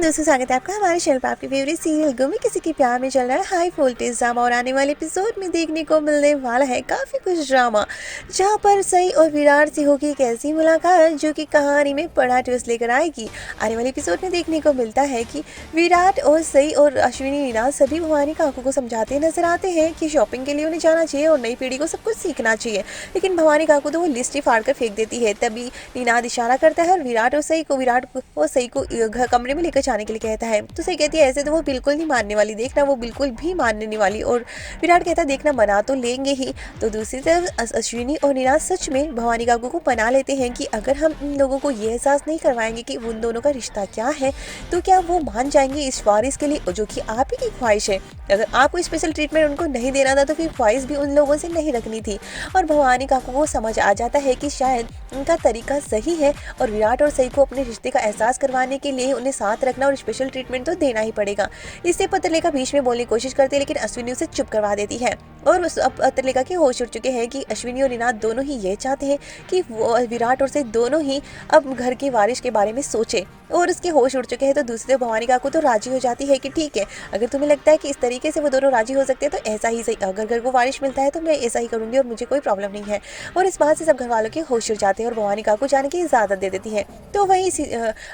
दोस्तों, स्वागत है आपका हमारे चैनल पर। आपके फेवरेट सीरियल गुम में किसी के प्यार में चल रहा है हाई वोल्टेज ड्रामा और आने वाले एपिसोड में देखने को मिलने वाला है काफ़ी कुछ ड्रामा, जहां पर सई और विराट से होगी एक ऐसी मुलाकात जो कि कहानी में बड़ा ट्विस्ट लेकर आएगी। आने वाले एपिसोड में देखने को मिलता है कि विराट और सई और अश्विनी नीना सभी भवानी काकू को समझाते नजर आते हैं कि शॉपिंग के लिए उन्हें जाना चाहिए और नई पीढ़ी को सब कुछ सीखना चाहिए, लेकिन भवानी काकू तो वो लिस्ट ही फाड़ कर फेंक देती है। तभी नीनाद इशारा करता है और विराट और सई को कमरे में लेकर जाने के लिए कहता है। तो सही कहती है ऐसे तो वो बिल्कुल नहीं मानने वाली, देखना वो बिल्कुल भी मानने नहीं वाली। और विराट कहता है देखना मना तो लेंगे ही। तो दूसरी तरफ अश्विनी और नीरज सच में भवानी काकू को बना लेते हैं कि अगर हम इन लोगों को ये एहसास नहीं करवाएंगे कि उन दोनों का रिश्ता क्या है तो क्या वो मान जाएंगे इस वारिस के लिए जो कि आप ही की ख्वाहिश है। अगर आपको स्पेशल ट्रीटमेंट उनको नहीं देना था तो फिर ख्वाहिश भी उन लोगों से नहीं रखनी थी। और भवानी काकू को समझ आ जाता है कि शायद उनका तरीका सही है और विराट और सई को अपने रिश्ते का एहसास करवाने के लिए उन्हें साथ रखना और स्पेशल ट्रीटमेंट तो देना ही पड़ेगा। इससे पत्रलेखा बीच में बोलने की कोशिश करती है, लेकिन अश्विनी उसे चुप करवा देती है। और उस अब पत्रलेखा के होश उड़ चुके हैं कि अश्विनी और नीनाद दोनों ही ये चाहते हैं कि विराट और सई दोनों ही अब घर के वारिस के बारे में सोचे, और उसके होश उड़ चुके हैं। तो दूसरे भवानी काकू तो राजी हो जाती है कि ठीक है, अगर तुम्हें लगता है कि इस तरीके से वो दोनों राजी हो सकते हैं तो ऐसा ही सही, अगर घर को वारिस मिलता है तो मैं ऐसा ही करूंगी और मुझे कोई प्रॉब्लम नहीं है। और इस बात से सब घर वालों के होश उड़ जाते हैं और भवानी काकू जाने की इजाजत दे देती है। तो वहीं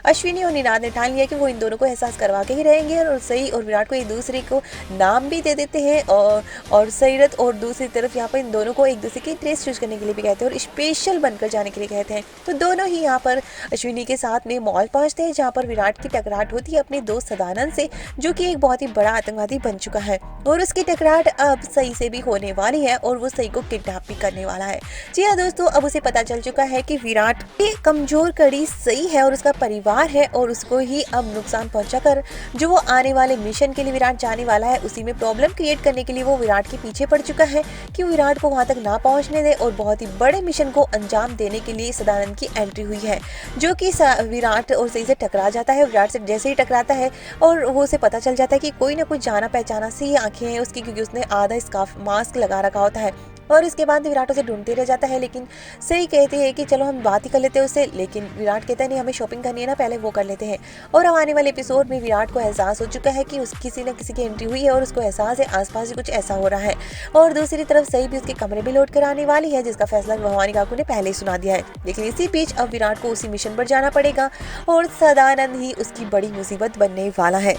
अश्विनी और नीनाद ने ठान लिया कि वो इन दोनों को एहसास करवा के ही रहेंगे और सई और विराट को एक दूसरे को नाम भी दे देते हैं और सईरत, और दूसरी तरफ यहाँ पर इन दोनों को एक दूसरे की ड्रेस चूज करने के लिए भी कहते हैं और स्पेशल बनकर जाने के लिए कहते हैं। तो दोनों ही यहाँ पर अश्विनी के साथ में मॉल पहुंचते हैं, जहाँ पर विराट की टकराहट होती है अपने दोस्त सदानंद से, जो कि एक बहुत ही बड़ा आतंकवादी बन चुका है। और उसकी टकराहट अब सई से भी होने वाली है और वो सई को किडनैप भी करने वाला है। जी हाँ दोस्तों, अब उसे पता चल चुका है कि विराट की कमजोर कड़ी सई है और उसका परिवार है, और उसको ही अब नुकसान पहुंचाकर जो वो आने वाले मिशन के लिए विराट जाने वाला है उसी में प्रॉब्लम क्रिएट करने के लिए वो विराट के पीछे पड़ चुका है कि विराट को वहां तक ना पहुंचने दे और बहुत ही बड़े मिशन को अंजाम देने के लिए सदानंद की एंट्री हुई है, जो कि विराट और सही से टकरा जाता है। विराट से जैसे ही टकराता है और वो उसे पता चल जाता है कि कोई ना कोई जाना पहचाना सी आंखें हैं उसकी, क्योंकि उसने आधा स्कार्फ मास्क लगा रखा होता है। और इसके बाद विराट उसे ढूंढते रह जाता है, लेकिन सही कहती है कि चलो हम बात ही कर लेते हैं उससे, लेकिन विराट कहता है नहीं, हमें शॉपिंग करनी है ना, पहले वो कर लेते हैं। और अब आने वाले एपिसोड में विराट को एहसास हो चुका है कि उस किसी न किसी की एंट्री हुई है और उसको एहसास है आसपास ही कुछ ऐसा हो रहा है। और दूसरी तरफ सही भी उसके कमरे में लौट कर आने वाली है, जिसका फैसला भवानी काकू ने पहले ही सुना दिया है। लेकिन इसी बीच अब विराट को उसी मिशन पर जाना पड़ेगा और सदानंद ही उसकी बड़ी मुसीबत बनने वाला है।